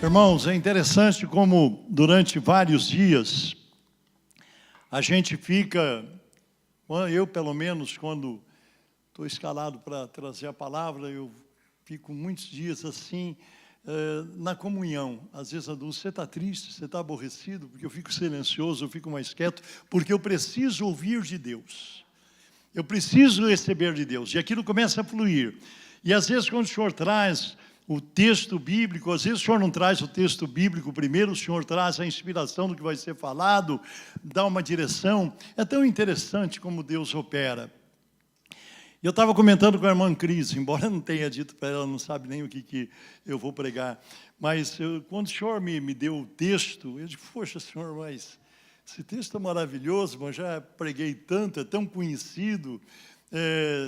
Irmãos, é interessante como durante vários dias a gente fica, eu pelo menos, quando estou escalado para trazer a palavra, eu fico muitos dias assim, na comunhão. Às vezes, você está triste, você está aborrecido, porque eu fico silencioso, eu fico mais quieto, porque eu preciso ouvir de Deus. Eu preciso receber de Deus, e aquilo começa a fluir. E às vezes, quando o Senhor traz o texto bíblico, às vezes o Senhor não traz o texto bíblico primeiro, o Senhor traz a inspiração do que vai ser falado, dá uma direção. É tão interessante como Deus opera. Eu estava comentando com a irmã Cris, embora eu não tenha dito para ela, não sabe nem o que eu vou pregar, mas quando o Senhor me deu o texto, eu disse, poxa, Senhor, mas esse texto é maravilhoso, mas já preguei tanto, é tão conhecido.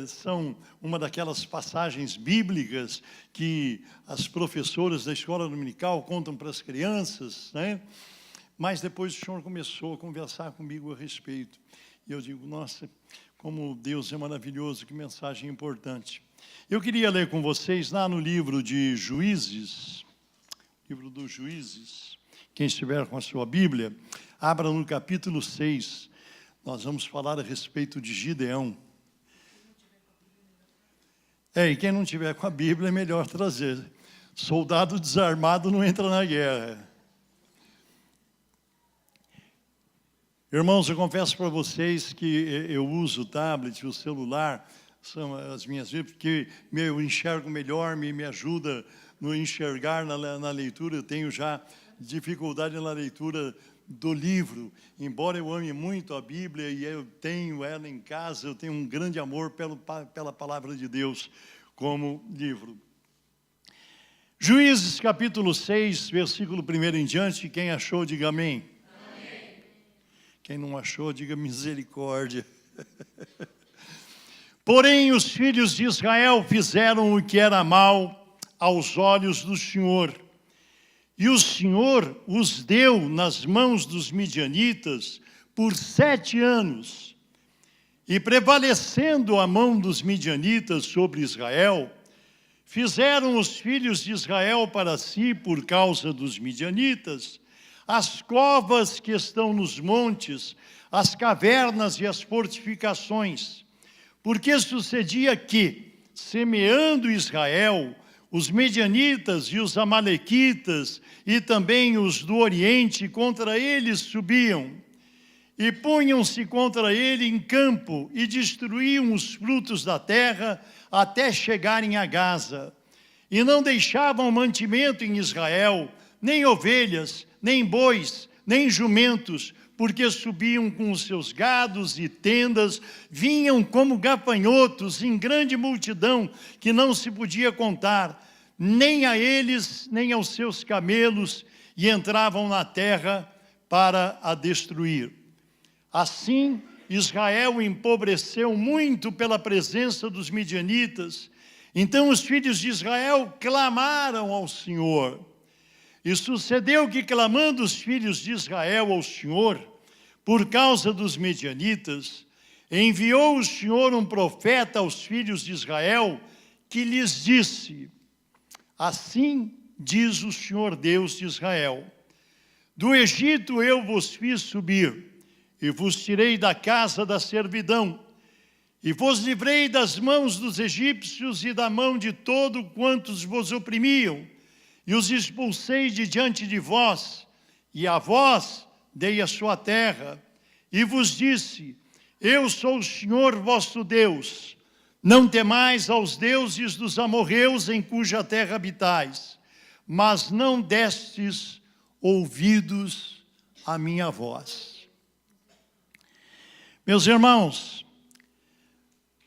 São uma daquelas passagens bíblicas que as professoras da escola dominical contam para as crianças, né? Mas depois o Senhor começou a conversar comigo a respeito. E eu digo, nossa, como Deus é maravilhoso, que mensagem importante. Eu queria ler com vocês lá no livro de Juízes, livro dos Juízes. Quem estiver com a sua Bíblia, abra no capítulo 6. Nós vamos falar a respeito de Gideão. E quem não tiver com a Bíblia é melhor trazer. Soldado desarmado não entra na guerra. Irmãos, eu confesso para vocês que eu uso o tablet, o celular, são as minhas Bíblias, porque eu enxergo melhor, me ajuda no enxergar na leitura. Eu tenho já dificuldade na leitura do livro, embora eu ame muito a Bíblia e eu tenho ela em casa, eu tenho um grande amor pela palavra de Deus como livro. Juízes capítulo 6, versículo 1 em diante, quem achou, diga amém. Amém. Quem não achou, diga misericórdia. Porém, os filhos de Israel fizeram o que era mal aos olhos do Senhor, e o Senhor os deu nas mãos dos midianitas por 7 anos. E prevalecendo a mão dos midianitas sobre Israel, fizeram os filhos de Israel para si, por causa dos midianitas, as covas que estão nos montes, as cavernas e as fortificações. Porque sucedia que, semeando Israel, os medianitas e os amalequitas, e também os do Oriente, contra eles subiam, e punham-se contra ele em campo, e destruíam os frutos da terra, até chegarem a Gaza. E não deixavam mantimento em Israel, nem ovelhas, nem bois, nem jumentos, porque subiam com os seus gados e tendas, vinham como gafanhotos em grande multidão, que não se podia contar, nem a eles, nem aos seus camelos, e entravam na terra para a destruir. Assim, Israel empobreceu muito pela presença dos midianitas. Então os filhos de Israel clamaram ao Senhor. E sucedeu que, clamando os filhos de Israel ao Senhor, por causa dos midianitas, enviou o Senhor um profeta aos filhos de Israel, que lhes disse: assim diz o Senhor Deus de Israel: do Egito eu vos fiz subir, e vos tirei da casa da servidão, e vos livrei das mãos dos egípcios e da mão de todo quantos vos oprimiam, e os expulsei de diante de vós, e a vós dei a sua terra, e vos disse: eu sou o Senhor vosso Deus, não temais aos deuses dos amorreus em cuja terra habitais, mas não destes ouvidos a minha voz. Meus irmãos,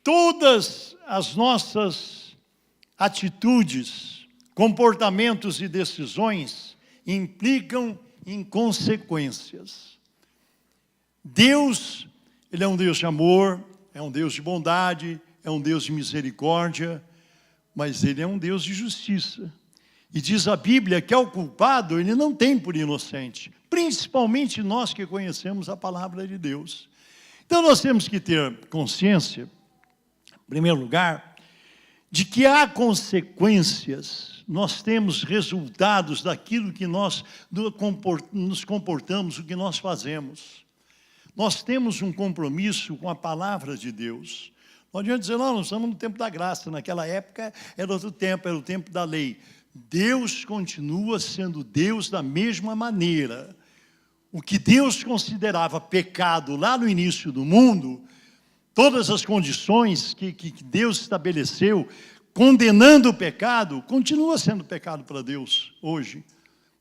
todas as nossas atitudes, comportamentos e decisões implicam em consequências. Deus, Ele é um Deus de amor, é um Deus de bondade, é um Deus de misericórdia, mas Ele é um Deus de justiça. E diz a Bíblia que ao culpado Ele não tem por inocente, principalmente nós que conhecemos a palavra de Deus. Então nós temos que ter consciência, em primeiro lugar, de que há consequências, nós temos resultados daquilo que nós nos comportamos, o que nós fazemos. Nós temos um compromisso com a palavra de Deus. Não adianta dizer, não, nós estamos no tempo da graça, naquela época era outro tempo, era o tempo da lei. Deus continua sendo Deus da mesma maneira. O que Deus considerava pecado lá no início do mundo, todas as condições que Deus estabeleceu, condenando o pecado, continua sendo pecado para Deus hoje.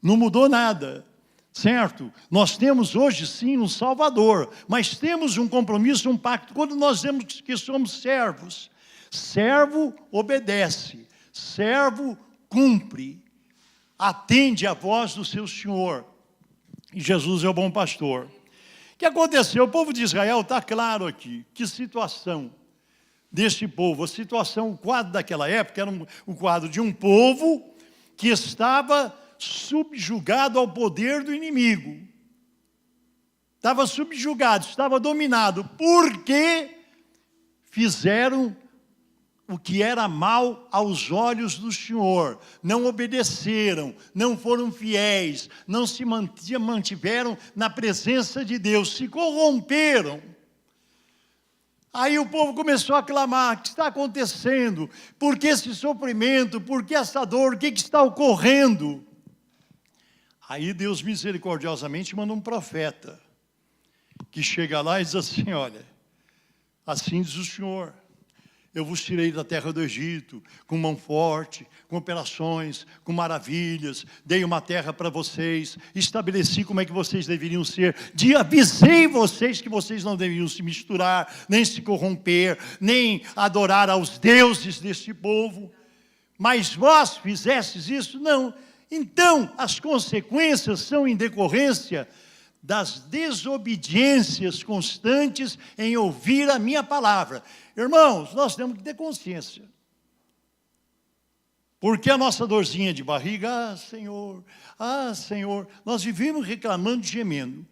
Não mudou nada, certo? Nós temos hoje sim um Salvador, mas temos um compromisso, um pacto. Quando nós dizemos que somos servos, servo obedece, servo cumpre, atende à voz do seu Senhor. E Jesus é o bom pastor. O que aconteceu? O povo de Israel, está claro aqui, que situação desse povo, a situação, o quadro daquela época era o quadro de um povo que estava subjugado ao poder do inimigo. Estava subjugado, estava dominado, porque fizeram o que era mal aos olhos do Senhor, não obedeceram, não foram fiéis, não se mantiveram na presença de Deus, se corromperam. Aí o povo começou a clamar, o que está acontecendo? Por que esse sofrimento? Por que essa dor? O que está ocorrendo? Aí Deus misericordiosamente manda um profeta, que chega lá e diz assim, olha, assim diz o Senhor, eu vos tirei da terra do Egito, com mão forte, com operações, com maravilhas, dei uma terra para vocês, estabeleci como é que vocês deveriam ser, avisei vocês que vocês não deveriam se misturar, nem se corromper, nem adorar aos deuses deste povo, mas vós fizestes isso? Não. Então, as consequências são em decorrência das desobediências constantes em ouvir a minha palavra. Irmãos, nós temos que ter consciência. Porque a nossa dorzinha de barriga, ah, Senhor, nós vivemos reclamando e gemendo.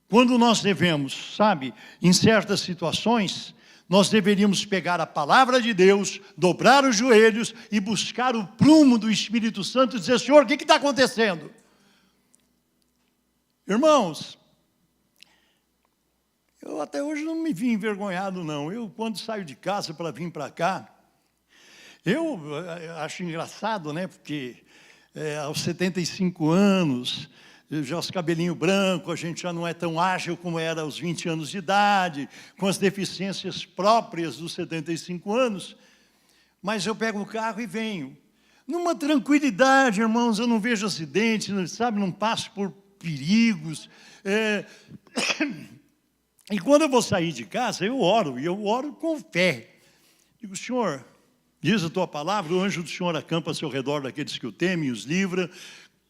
Quando nós devemos, sabe, em certas situações, nós deveríamos pegar a palavra de Deus, dobrar os joelhos e buscar o prumo do Espírito Santo e dizer, Senhor, o que está acontecendo? Irmãos, eu até hoje não me vi envergonhado, não. Eu, quando saio de casa para vir para cá, eu acho engraçado, né? Porque aos 75 anos, já os cabelinhos brancos, a gente já não é tão ágil como era aos 20 anos de idade, com as deficiências próprias dos 75 anos, mas eu pego o carro e venho. Numa tranquilidade, irmãos, eu não vejo acidentes, sabe, não passo por perigos. E quando eu vou sair de casa, eu oro, e eu oro com fé. Digo, Senhor, diz a tua palavra, o anjo do Senhor acampa ao seu redor daqueles que o temem e os livra,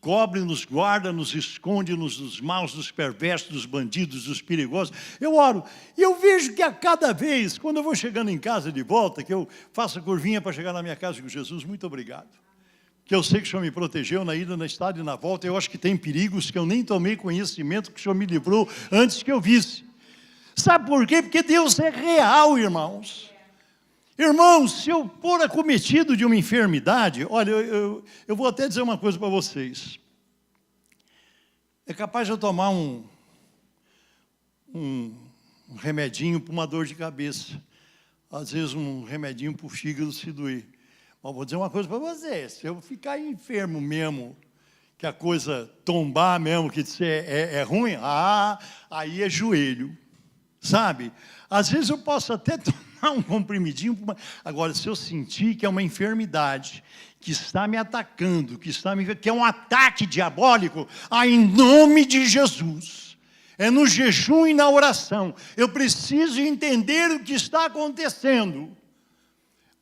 cobre-nos, guarda-nos, esconde-nos dos maus, dos perversos, dos bandidos, dos perigosos. Eu oro, e eu vejo que a cada vez, quando eu vou chegando em casa de volta, que eu faço a curvinha para chegar na minha casa, com Jesus, muito obrigado. Que eu sei que o Senhor me protegeu na ida, na estada e na volta, eu acho que tem perigos que eu nem tomei conhecimento, que o Senhor me livrou antes que eu visse. Sabe por quê? Porque Deus é real, irmãos. Irmãos, se eu for acometido de uma enfermidade, olha, eu vou até dizer uma coisa para vocês. É capaz de eu tomar um remedinho para uma dor de cabeça. Às vezes um remedinho para o fígado se doer. Mas vou dizer uma coisa para vocês. Se eu ficar enfermo mesmo, que a coisa tombar mesmo, que é ruim, aí é joelho. Sabe? Às vezes eu posso até tomar um comprimidinho, agora se eu sentir que é uma enfermidade, que está me atacando, que é um ataque diabólico, em nome de Jesus, É no jejum e na oração. Eu preciso entender o que está acontecendo.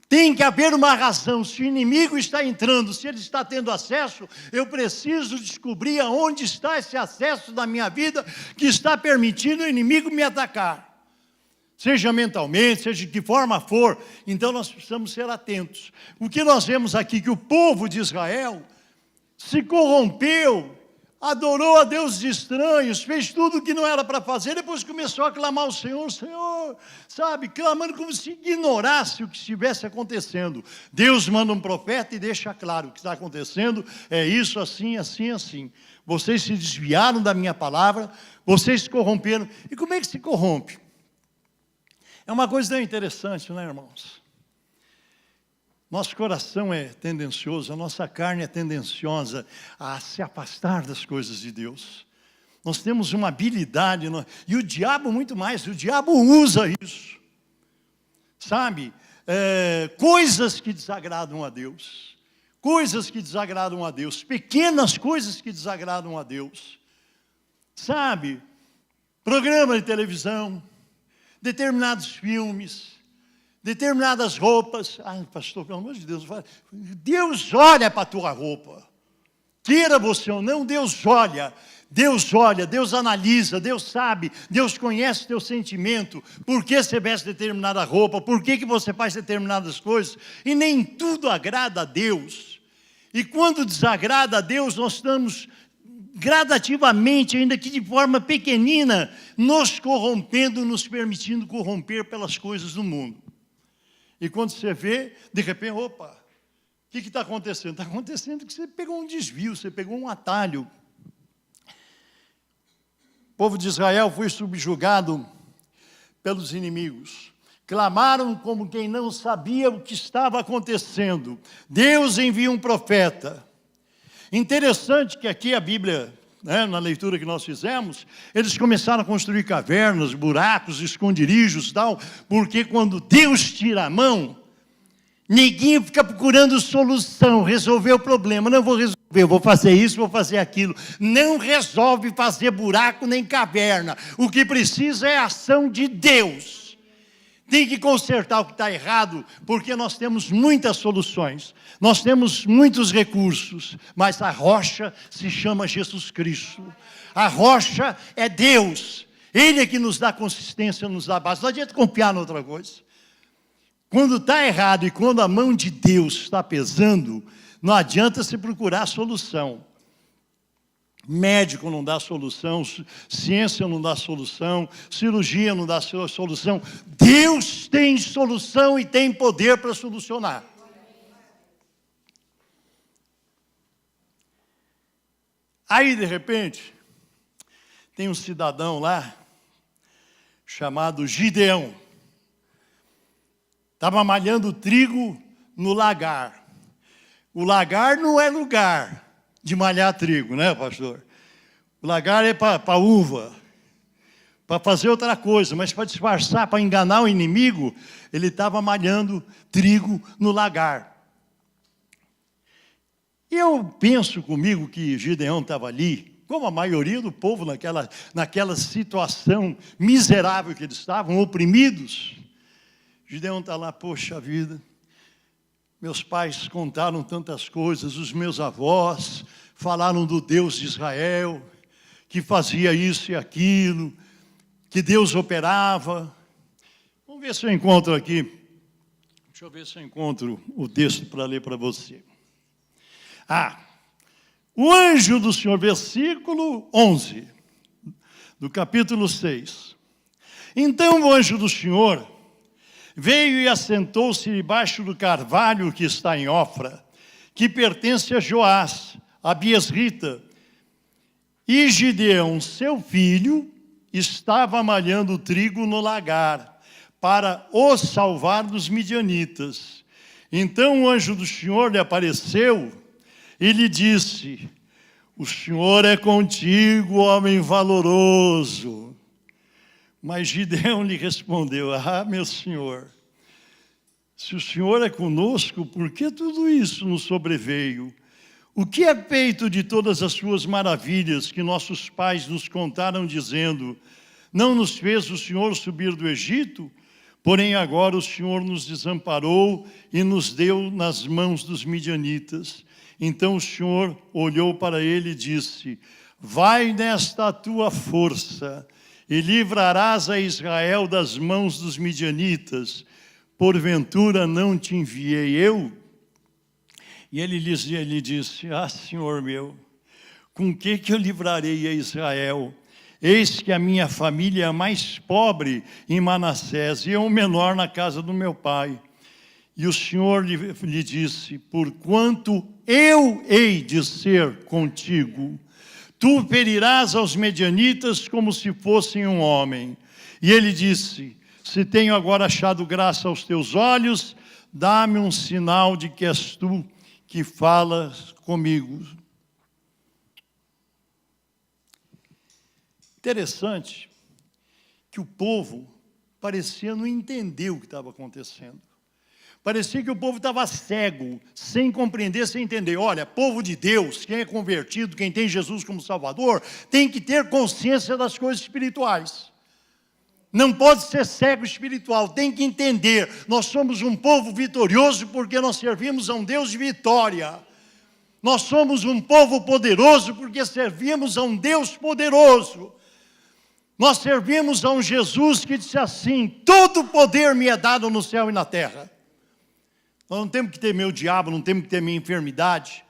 Tem que haver uma razão. Se o inimigo está entrando, se ele está tendo acesso, eu preciso descobrir aonde está esse acesso da minha vida que está permitindo o inimigo me atacar. Seja mentalmente, seja de que forma for. Então nós precisamos ser atentos. O que nós vemos aqui, que o povo de Israel se corrompeu, adorou a deuses estranhos, fez tudo o que não era para fazer, depois começou a clamar ao Senhor, Senhor, sabe, clamando como se ignorasse o que estivesse acontecendo. Deus manda um profeta e deixa claro o que está acontecendo, é isso, assim, assim, assim. Vocês se desviaram da minha palavra, vocês se corromperam. E como é que se corrompe? É uma coisa tão interessante, né, irmãos? Nosso coração é tendencioso, a nossa carne é tendenciosa a se afastar das coisas de Deus. Nós temos uma habilidade, e o diabo muito mais, o diabo usa isso. Sabe? Coisas que desagradam a Deus. Coisas que desagradam a Deus. Pequenas coisas que desagradam a Deus. Sabe? Programa de televisão, determinados filmes, determinadas roupas. Ai, pastor, pelo amor de Deus, Deus olha para a tua roupa. Queira você ou não, Deus olha, Deus analisa, Deus sabe, Deus conhece o teu sentimento, por que você veste determinada roupa, por que você faz determinadas coisas, e nem tudo agrada a Deus. E quando desagrada a Deus, nós estamos gradativamente, ainda que de forma pequenina, nos corrompendo, nos permitindo corromper pelas coisas do mundo. E quando você vê, de repente, opa, o que está acontecendo? Está acontecendo que você pegou um desvio, você pegou um atalho. O povo de Israel foi subjugado pelos inimigos. Clamaram como quem não sabia o que estava acontecendo. Deus envia um profeta. Interessante que aqui a Bíblia, na leitura que nós fizemos, eles começaram a construir cavernas, buracos, esconderijos e tal, porque quando Deus tira a mão, ninguém fica procurando solução, resolver o problema. Não vou resolver, vou fazer isso, vou fazer aquilo. Não resolve fazer buraco nem caverna. O que precisa é a ação de Deus. Tem que consertar o que está errado, porque nós temos muitas soluções, nós temos muitos recursos, mas a rocha se chama Jesus Cristo. A rocha é Deus, Ele é que nos dá consistência, nos dá base. Não adianta confiar em outra coisa. Quando está errado e quando a mão de Deus está pesando, não adianta se procurar solução. Médico não dá solução, ciência não dá solução, cirurgia não dá solução. Deus tem solução e tem poder para solucionar. Aí, de repente, tem um cidadão lá, chamado Gideão. Estava malhando trigo no lagar. O lagar não é lugar de malhar trigo, né, pastor? O lagar é para uva, para fazer outra coisa, mas para disfarçar, para enganar o inimigo, ele estava malhando trigo no lagar. E eu penso comigo que Gideão estava ali, como a maioria do povo naquela situação miserável que eles estavam, oprimidos. Gideão está lá, poxa vida, meus pais contaram tantas coisas, os meus avós falaram do Deus de Israel, que fazia isso e aquilo, que Deus operava. Vamos ver se eu encontro aqui, deixa eu ver se eu encontro o texto para ler para você. O anjo do Senhor, versículo 11, do capítulo 6. Então o anjo do Senhor veio e assentou-se debaixo do carvalho que está em Ofra, que pertence a Joás, a Biesrita. E Gideão, seu filho, estava malhando trigo no lagar, para o salvar dos midianitas. Então o anjo do Senhor lhe apareceu e lhe disse: o Senhor é contigo, homem valoroso. Mas Gideão lhe respondeu: meu Senhor, se o Senhor é conosco, por que tudo isso nos sobreveio? O que é feito de todas as suas maravilhas que nossos pais nos contaram, dizendo: não nos fez o Senhor subir do Egito? Porém agora o Senhor nos desamparou e nos deu nas mãos dos midianitas. Então o Senhor olhou para ele e disse: vai nesta tua força e livrarás a Israel das mãos dos midianitas. Porventura não te enviei eu? E ele disse: ah, Senhor meu, com que eu livrarei a Israel? Eis que a minha família é a mais pobre em Manassés, e eu o menor na casa do meu pai. E o Senhor lhe disse: porquanto eu hei de ser contigo, tu ferirás aos medianitas como se fossem um homem. E ele disse: se tenho agora achado graça aos teus olhos, dá-me um sinal de que és tu que falas comigo. Interessante que o povo parecia não entender o que estava acontecendo. Parecia que o povo estava cego, sem compreender, sem entender. Olha, povo de Deus, quem é convertido, quem tem Jesus como Salvador, tem que ter consciência das coisas espirituais. Não pode ser cego espiritual, tem que entender. Nós somos um povo vitorioso porque nós servimos a um Deus de vitória. Nós somos um povo poderoso porque servimos a um Deus poderoso. Nós servimos a um Jesus que disse assim: todo poder me é dado no céu e na terra. Nós não temos que temer o diabo, não temos que temer a enfermidade.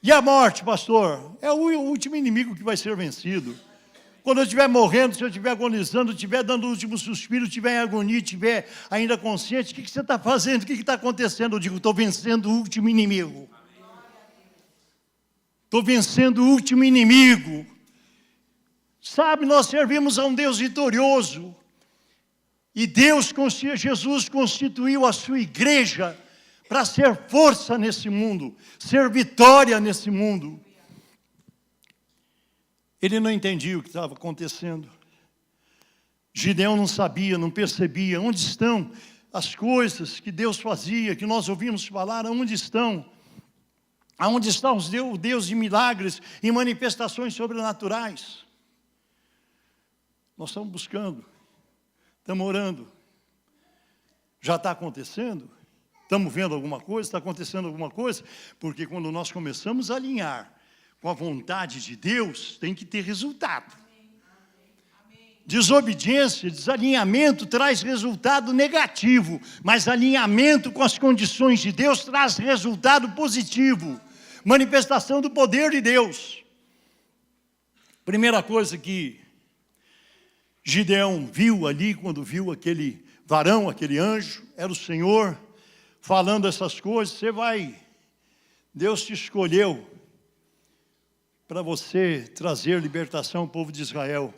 E a morte, pastor? É o último inimigo que vai ser vencido. Quando eu estiver morrendo, se eu estiver agonizando, estiver dando o último suspiro, estiver em agonia, estiver ainda consciente, o que você está fazendo? O que está acontecendo? Eu digo: estou vencendo o último inimigo. Estou vencendo o último inimigo. Sabe, nós servimos a um Deus vitorioso. E Jesus constituiu a sua igreja para ser força nesse mundo, ser vitória nesse mundo. Ele não entendia o que estava acontecendo. Gideão não sabia, não percebia. Onde estão as coisas que Deus fazia, que nós ouvimos falar? Onde estão? Aonde está o Deus de milagres e manifestações sobrenaturais? Nós estamos buscando, estamos orando. Já está acontecendo? Estamos vendo alguma coisa? Está acontecendo alguma coisa? Porque quando nós começamos a alinhar com a vontade de Deus, tem que ter resultado. Desobediência, desalinhamento traz resultado negativo, mas alinhamento com as condições de Deus traz resultado positivo. Manifestação do poder de Deus. Primeira coisa que Gideão viu ali, quando viu aquele varão, aquele anjo, era o Senhor falando essas coisas. Deus te escolheu para você trazer libertação ao povo de Israel.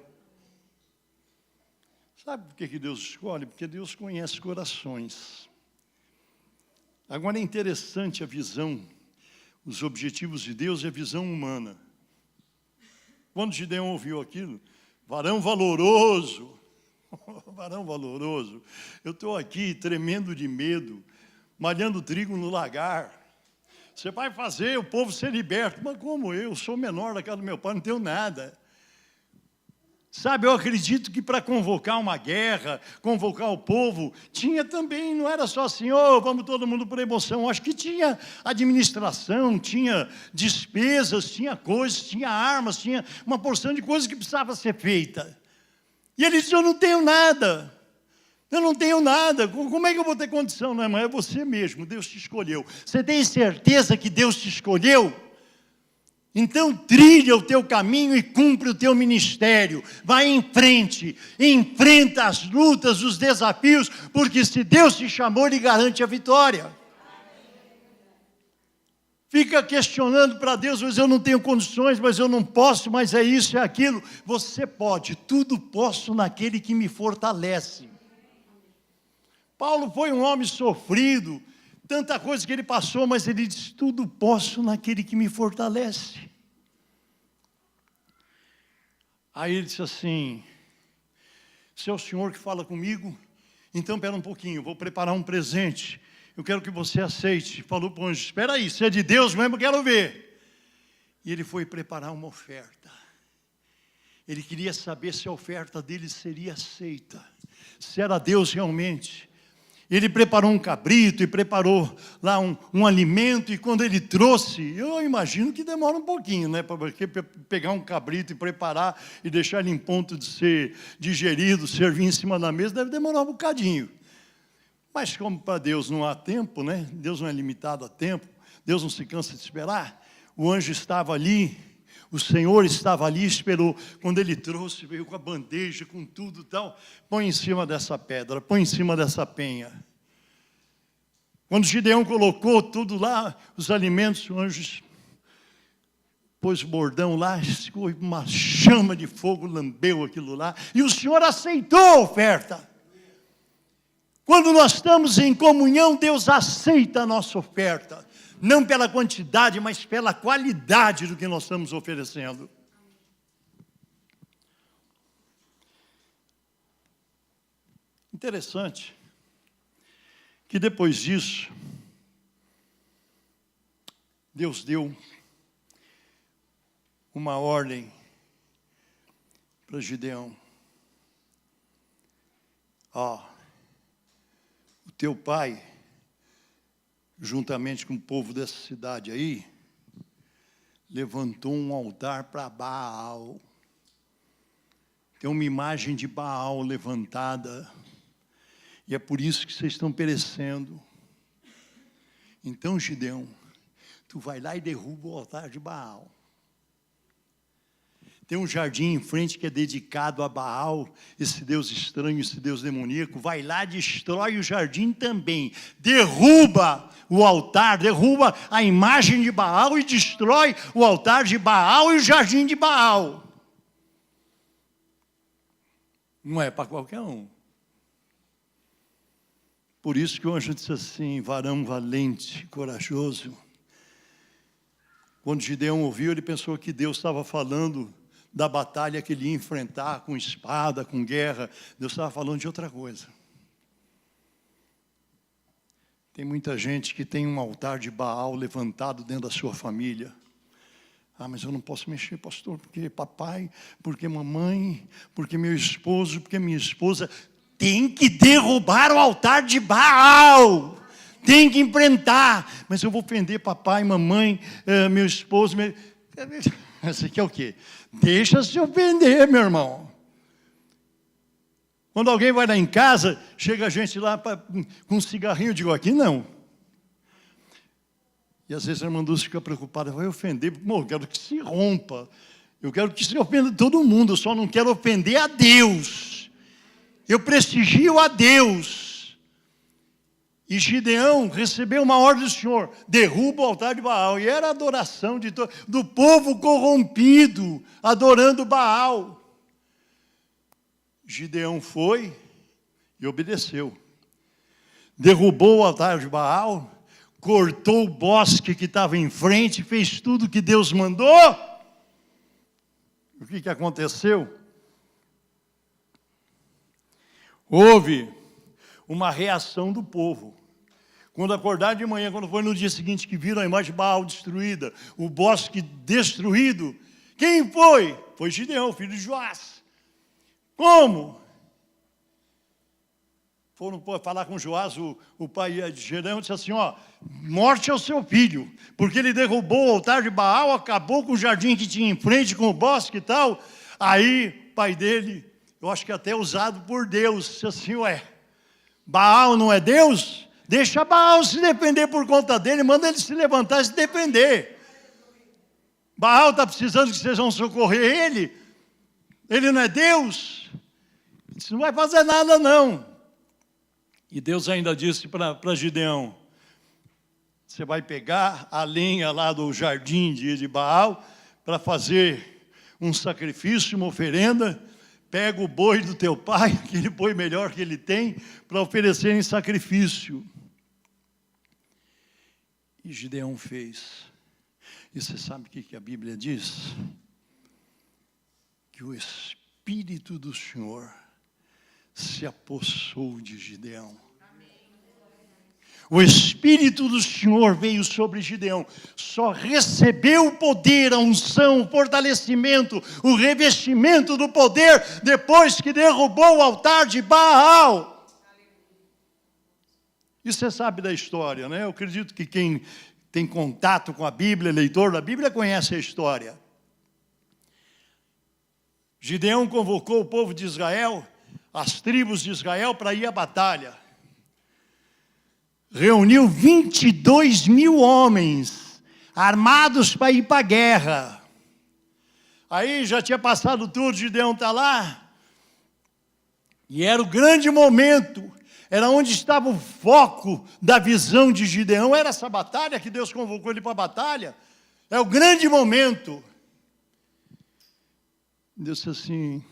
Sabe por que Deus escolhe? Porque Deus conhece corações. Agora é interessante a visão, os objetivos de Deus e a visão humana. Quando Gideão ouviu aquilo, varão valoroso, varão valoroso, eu estou aqui tremendo de medo, malhando trigo no lagar. Você vai fazer o povo ser liberto. Mas como eu sou menor da casa do meu pai, não tenho nada. Sabe, eu acredito que para convocar uma guerra, convocar o povo, tinha também, não era só assim: vamos todo mundo por emoção. Acho que tinha administração, tinha despesas, tinha coisas, tinha armas, tinha uma porção de coisas que precisava ser feita. E ele disse: eu não tenho nada. Eu não tenho nada, como é que eu vou ter condição? Não, mas é você mesmo, Deus te escolheu. Você tem certeza que Deus te escolheu? Então trilha o teu caminho e cumpre o teu ministério. Vai em frente, enfrenta as lutas, os desafios, porque se Deus te chamou, Ele garante a vitória. Fica questionando para Deus: mas eu não tenho condições, mas eu não posso, mas é isso, é aquilo. Você pode, tudo posso naquele que me fortalece. Paulo foi um homem sofrido, tanta coisa que ele passou, mas ele disse: tudo posso naquele que me fortalece. Aí ele disse assim: se é o Senhor que fala comigo, então espera um pouquinho, vou preparar um presente. eu quero que você aceite. Falou para o anjo, espera aí, se é de Deus mesmo, eu quero ver. E ele foi preparar uma oferta. Ele queria saber se a oferta dele seria aceita, se era Deus realmente. Ele preparou um cabrito e preparou lá um alimento, e quando ele trouxe, eu imagino que demora um pouquinho, né? Porque pegar um cabrito e preparar e deixar ele em ponto de ser digerido, servir em cima da mesa, deve demorar um bocadinho. Mas como para Deus não há tempo, né? Deus não é limitado a tempo, Deus não se cansa de esperar. O anjo estava ali, o Senhor estava ali, esperou. Quando ele trouxe, veio com a bandeja, com tudo e tal. Põe em cima dessa pedra, põe em cima dessa penha. Quando Gideão colocou tudo lá, os alimentos, o anjo pôs o bordão lá, ficou uma chama de fogo, lambeu aquilo lá. E o Senhor aceitou a oferta. Quando nós estamos em comunhão, Deus aceita a nossa oferta. Não pela quantidade, mas pela qualidade do que nós estamos oferecendo. Interessante que depois disso, Deus deu uma ordem para Gideão. O teu pai, juntamente com o povo dessa cidade aí, levantou um altar para Baal. Tem uma imagem de Baal levantada, e é por isso que vocês estão perecendo. Então, Gideão, tu vai lá e derruba o altar de Baal. Tem um jardim em frente que é dedicado a Baal, esse Deus estranho, esse Deus demoníaco. Vai lá, destrói o jardim também. Derruba o altar, derruba a imagem de Baal e destrói o altar de Baal e o jardim de Baal. Não é para qualquer um. Por isso que o anjo disse assim, varão valente, corajoso. Quando Gideão ouviu, ele pensou que Deus estava falando da batalha que ele ia enfrentar com espada, com guerra. Deus estava falando de outra coisa. Tem muita gente que tem um altar de Baal levantado dentro da sua família. Mas eu não posso mexer, pastor, porque papai, porque mamãe, porque meu esposo, porque minha esposa. Tem que derrubar o altar de Baal. Tem que enfrentar. Mas eu vou ofender papai, mamãe, meu esposo. Isso aqui é o quê? Deixa se ofender, meu irmão. Quando alguém vai lá em casa, chega a gente lá com um cigarrinho, eu digo, aqui não. E às vezes a irmã Dulce fica preocupada, vai ofender, eu quero que se rompa. Eu quero que se ofenda todo mundo, eu só não quero ofender a Deus. Eu prestigio a Deus. E Gideão recebeu uma ordem do Senhor, derruba o altar de Baal. E era a adoração do povo corrompido, adorando Baal. Gideão foi e obedeceu. Derrubou o altar de Baal, cortou o bosque que estava em frente, fez tudo o que Deus mandou. O que aconteceu? Houve uma reação do povo. Quando acordaram de manhã, quando foi no dia seguinte que viram a imagem de Baal destruída, o bosque destruído, quem foi? Foi Gideão, filho de Joás. Como? Foram falar com Joás, o pai de Gideão, disse assim, morte ao seu filho, porque ele derrubou o altar de Baal, acabou com o jardim que tinha em frente, com o bosque e tal. Aí, o pai dele, eu acho que até usado por Deus, disse assim, Baal não é Deus? Deixa Baal se defender por conta dele, manda ele se levantar e se defender. Baal está precisando que vocês vão socorrer ele? Ele não é Deus? Isso não vai fazer nada não. E Deus ainda disse para Gideão, você vai pegar a lenha lá do jardim de Baal, para fazer um sacrifício, uma oferenda, pega o boi do teu pai, aquele boi melhor que ele tem, para oferecer em sacrifício. E Gideão fez. E você sabe o que a Bíblia diz? Que o Espírito do Senhor se apossou de Gideão. O Espírito do Senhor veio sobre Gideão. Só recebeu o poder, a unção, o fortalecimento, o revestimento do poder depois que derrubou o altar de Baal. E você sabe da história, né? Eu acredito que quem tem contato com a Bíblia, leitor da Bíblia, conhece a história. Gideão convocou o povo de Israel, as tribos de Israel, para ir à batalha. Reuniu 22 mil homens, armados para ir para a guerra. Aí já tinha passado tudo, Gideão está lá. E era o grande momento, era onde estava o foco da visão de Gideão. Era essa batalha que Deus convocou ele para a batalha. É o grande momento. Deus disse assim: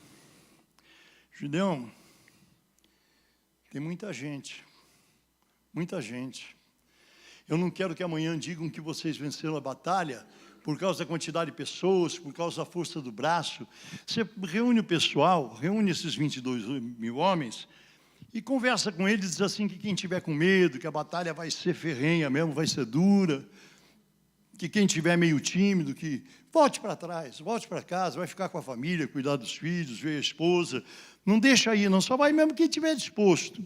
Gideão, tem muita gente. Muita gente. Eu não quero que amanhã digam que vocês venceram a batalha por causa da quantidade de pessoas, por causa da força do braço. Você reúne o pessoal, reúne esses 22 mil homens e conversa com eles, diz assim, que quem tiver com medo, que a batalha vai ser ferrenha mesmo, vai ser dura, que quem tiver meio tímido, que volte para trás, volte para casa, vai ficar com a família, cuidar dos filhos, ver a esposa. Não deixa aí, não, só vai mesmo quem estiver disposto.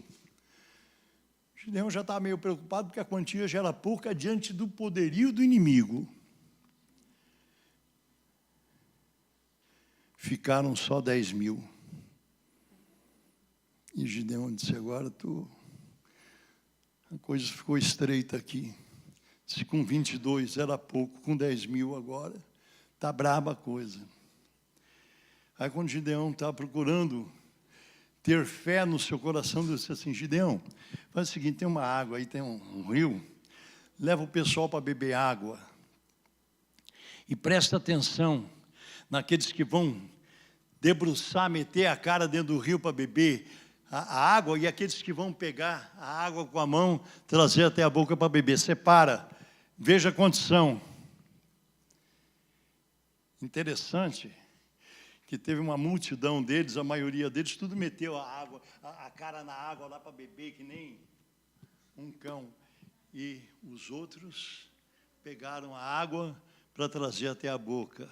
Gideão já estava meio preocupado, porque a quantia já era pouca diante do poderio do inimigo. Ficaram só 10 mil. E Gideão disse: agora a coisa ficou estreita aqui. Se com 22 era pouco, com 10 mil agora, está braba a coisa. Aí quando Gideão estava procurando ter fé no seu coração, Deus disse assim: Gideão, faz o seguinte, tem uma água aí, tem um rio, leva o pessoal para beber água. E presta atenção naqueles que vão debruçar, meter a cara dentro do rio para beber a água, e aqueles que vão pegar a água com a mão, trazer até a boca para beber. Separa, veja a condição. Interessante que teve uma multidão deles, a maioria deles, tudo meteu a água, a cara na água lá para beber, que nem um cão. E os outros pegaram a água para trazer até a boca,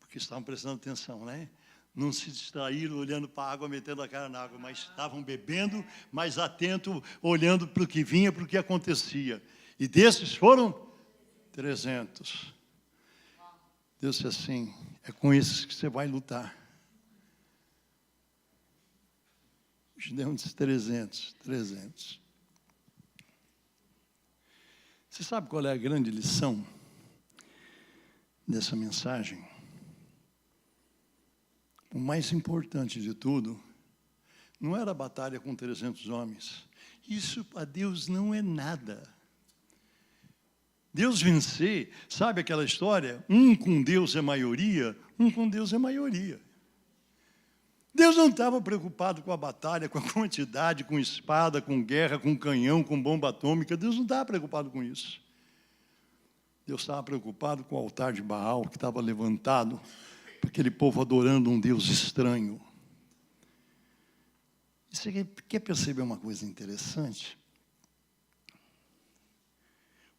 porque estavam prestando atenção, né? Não se distraíram olhando para a água, metendo a cara na água, mas estavam bebendo, mais atento, olhando para o que vinha, para o que acontecia. E desses foram 300. Deus disse assim: é com esses que você vai lutar. Gideão disse 300. Você sabe qual é a grande lição dessa mensagem? O mais importante de tudo não era a batalha com 300 homens. Isso para Deus não é nada. Deus vencer, sabe aquela história? Um com Deus é maioria, um com Deus é maioria. Deus não estava preocupado com a batalha, com a quantidade, com espada, com guerra, com canhão, com bomba atômica. Deus não estava preocupado com isso. Deus estava preocupado com o altar de Baal, que estava levantado, aquele povo adorando um Deus estranho. E você quer perceber uma coisa interessante?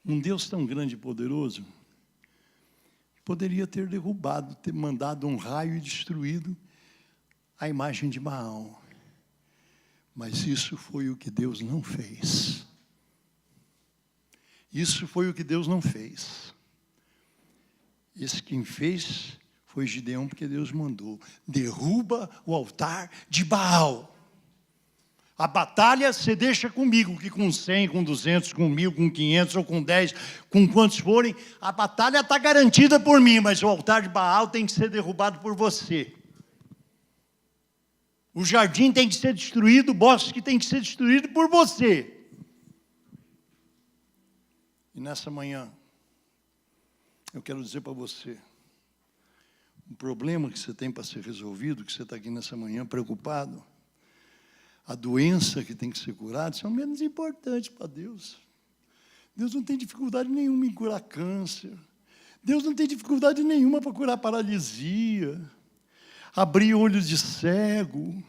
Um Deus tão grande e poderoso poderia ter derrubado, ter mandado um raio e destruído a imagem de Baal. Mas isso foi o que Deus não fez. Isso foi o que Deus não fez. Esse quem fez foi Gideão, porque Deus mandou: derruba o altar de Baal. A batalha você deixa comigo, que com 100, com 200, com 1.000, com 500 ou com 10, com quantos forem, a batalha está garantida por mim, mas o altar de Baal tem que ser derrubado por você. O jardim tem que ser destruído, o bosque tem que ser destruído por você. E nessa manhã, eu quero dizer para você, o problema que você tem para ser resolvido, que você está aqui nessa manhã preocupado, a doença que tem que ser curada, são menos importantes para Deus. Deus não tem dificuldade nenhuma em curar câncer. Deus não tem dificuldade nenhuma para curar paralisia, abrir olhos de cego,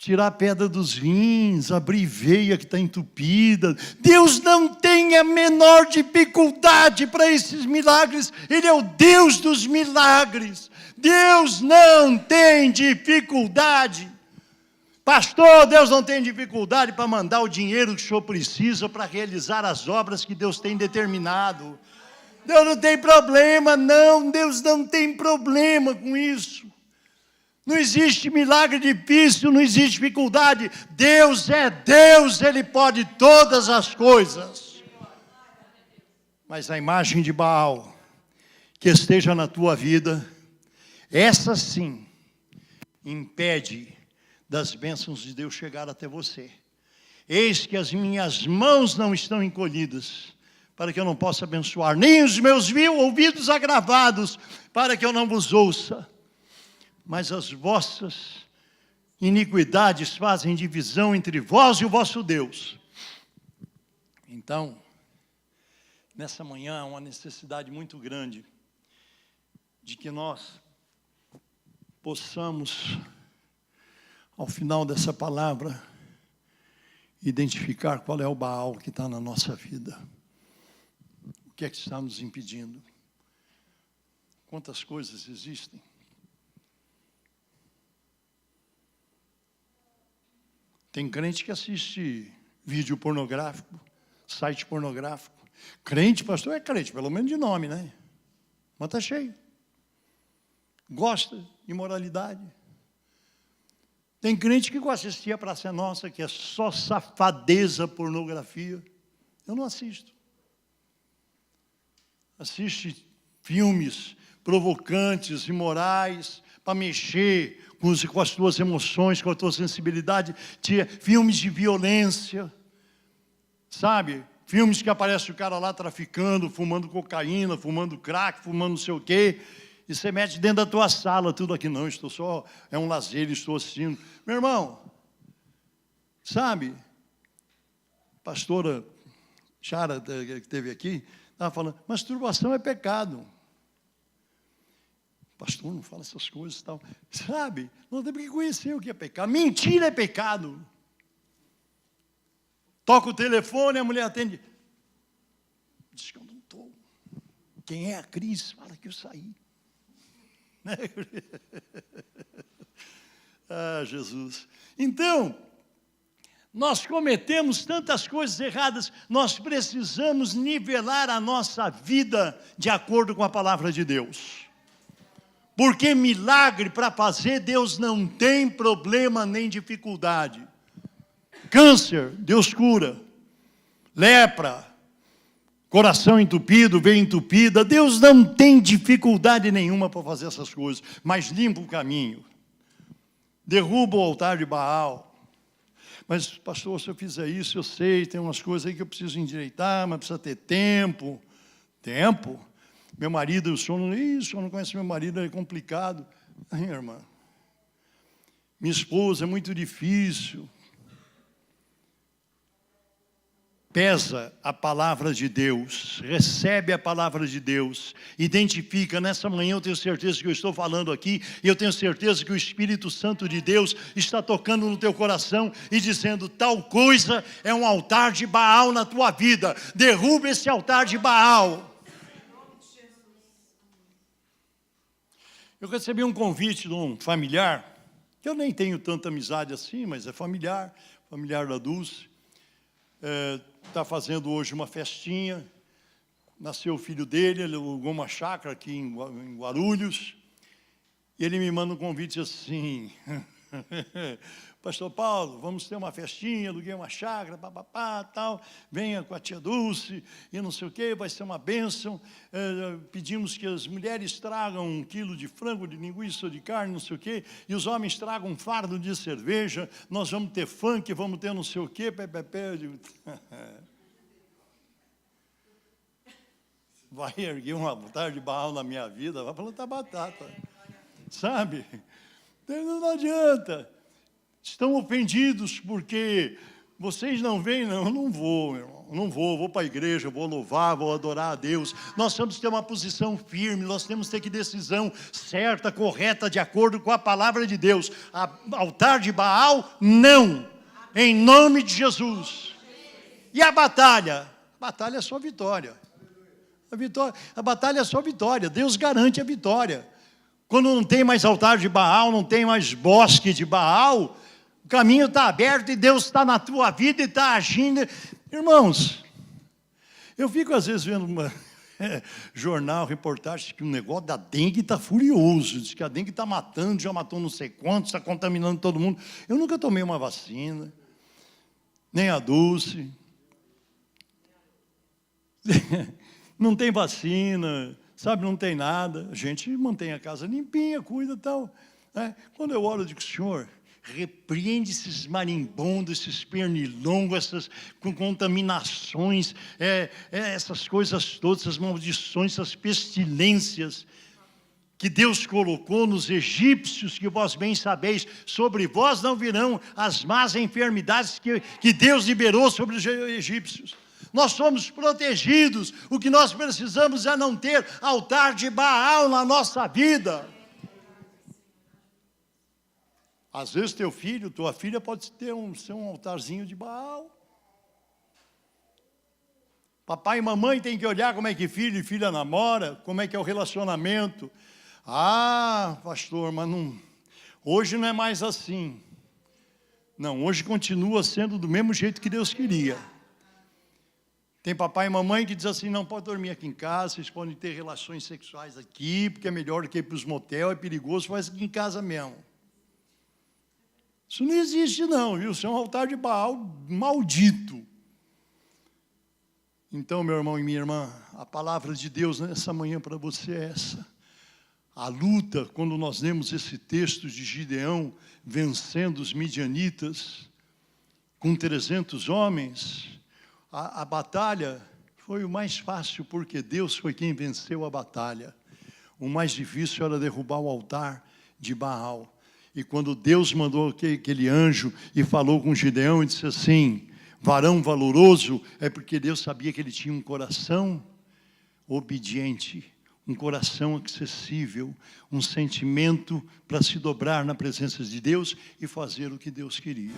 tirar a pedra dos rins, abrir veia que está entupida. Deus não tem a menor dificuldade para esses milagres. Ele é o Deus dos milagres. Deus não tem dificuldade. Pastor, Deus não tem dificuldade para mandar o dinheiro que o senhor precisa para realizar as obras que Deus tem determinado. Deus não tem problema, não. Deus não tem problema com isso. Não existe milagre difícil, não existe dificuldade. Deus é Deus, Ele pode todas as coisas. Mas a imagem de Baal, que esteja na tua vida, essa sim, impede das bênçãos de Deus chegar até você. Eis que as minhas mãos não estão encolhidas, para que eu não possa abençoar, nem os meus ouvidos agravados, para que eu não vos ouça. Mas as vossas iniquidades fazem divisão entre vós e o vosso Deus. Então, nessa manhã, há uma necessidade muito grande de que nós possamos, ao final dessa palavra, identificar qual é o Baal que está na nossa vida. O que é que está nos impedindo? Quantas coisas existem? Tem crente que assiste vídeo pornográfico, site pornográfico. Crente, pastor, é crente, pelo menos de nome, né? Mas está cheio. Gosta de moralidade. Tem crente que gosta de assistir a Praça Nossa, que é só safadeza, pornografia. Eu não assisto. Assiste filmes provocantes, imorais, para mexer com as tuas emoções, com a tua sensibilidade, filmes de violência, sabe? Filmes que aparece o cara lá traficando, fumando cocaína, fumando crack, fumando não sei o quê, e você mete dentro da tua sala tudo aqui, não, estou só, é um lazer, estou assistindo. Meu irmão, sabe, pastora Chara, que esteve aqui, estava falando, masturbação é pecado. Pastor, não fala essas coisas e tal. Sabe, não tem que conhecer o que é pecado. Mentira é pecado. Toca o telefone, a mulher atende. Diz que eu não estou. Quem é a Cris? Fala que eu saí. Ah, Jesus. Então, nós cometemos tantas coisas erradas, nós precisamos nivelar a nossa vida de acordo com a palavra de Deus. Porque milagre para fazer, Deus não tem problema nem dificuldade. Câncer, Deus cura. Lepra, coração entupido, veia entupida, Deus não tem dificuldade nenhuma para fazer essas coisas, mas limpa o caminho. Derruba o altar de Baal. Mas, pastor, se eu fizer isso, eu sei, tem umas coisas aí que eu preciso endireitar, mas precisa ter tempo. Tempo? Meu marido, o senhor não conhece meu marido, é complicado. Ai, irmã, minha esposa é muito difícil. Pesa a palavra de Deus, recebe a palavra de Deus, identifica. Nessa manhã eu tenho certeza que eu estou falando aqui, e eu tenho certeza que o Espírito Santo de Deus está tocando no teu coração e dizendo, tal coisa é um altar de Baal na tua vida, derruba esse altar de Baal. Eu recebi um convite de um familiar, que eu nem tenho tanta amizade assim, mas é familiar da Dulce. Está fazendo hoje uma festinha, nasceu o filho dele, ele alugou uma chácara aqui em Guarulhos, e ele me manda um convite assim, pastor Paulo, vamos ter uma festinha, aluguei uma chácara, papapá, tal, venha com a tia Dulce, e não sei o quê, vai ser uma bênção, pedimos que as mulheres tragam 1 quilo de frango, de linguiça, de carne, não sei o quê, e os homens tragam um fardo de cerveja, nós vamos ter funk, vamos ter não sei o quê, eu digo, vai erguer um altar de Baal na minha vida, vai plantar batata, sabe? Não adianta. Estão ofendidos porque Vocês não vêm? Não, eu não vou, meu irmão. Não vou para a igreja, vou louvar, vou adorar a Deus. Nós temos que ter uma posição firme, nós temos que ter que decisão certa, correta, de acordo com a palavra de Deus. Altar de Baal, não. Em nome de Jesus. E a batalha? A batalha é só vitória. A batalha é só vitória. Deus garante a vitória. Quando não tem mais altar de Baal, não tem mais bosque de Baal, o caminho está aberto e Deus está na tua vida e está agindo. Irmãos, eu fico às vezes vendo uma jornal, reportagem, que o negócio da dengue está furioso. Diz que a dengue está matando, já matou não sei quantos, está contaminando todo mundo. Eu nunca tomei uma vacina, nem a Dulce. Não tem vacina, sabe, não tem nada. A gente mantém a casa limpinha, cuida e tal. Quando eu oro, eu digo, Senhor, repreende esses marimbondos, esses pernilongos, essas contaminações, essas coisas todas, essas maldições, essas pestilências que Deus colocou nos egípcios, que vós bem sabeis, sobre vós não virão as más enfermidades que Deus liberou sobre os egípcios. Nós somos protegidos, o que nós precisamos é não ter altar de Baal na nossa vida. Às vezes teu filho, tua filha pode ser um altarzinho de Baal. Papai e mamãe têm que olhar como é que filho e filha namora, como é que é o relacionamento. Ah, pastor, mas hoje não é mais assim. Não, hoje continua sendo do mesmo jeito que Deus queria. Tem papai e mamãe que diz assim, não pode dormir aqui em casa, vocês podem ter relações sexuais aqui, porque é melhor do que ir para os motéis, é perigoso, faz aqui em casa mesmo. Isso não existe não, viu? Isso é um altar de Baal maldito. Então, meu irmão e minha irmã, a palavra de Deus nessa manhã para você é essa. A luta, quando nós lemos esse texto de Gideão, vencendo os midianitas, com 300 homens, a batalha foi o mais fácil, porque Deus foi quem venceu a batalha. O mais difícil era derrubar o altar de Baal. E quando Deus mandou aquele anjo e falou com Gideão e disse assim, varão valoroso, é porque Deus sabia que ele tinha um coração obediente, um coração acessível, um sentimento para se dobrar na presença de Deus e fazer o que Deus queria.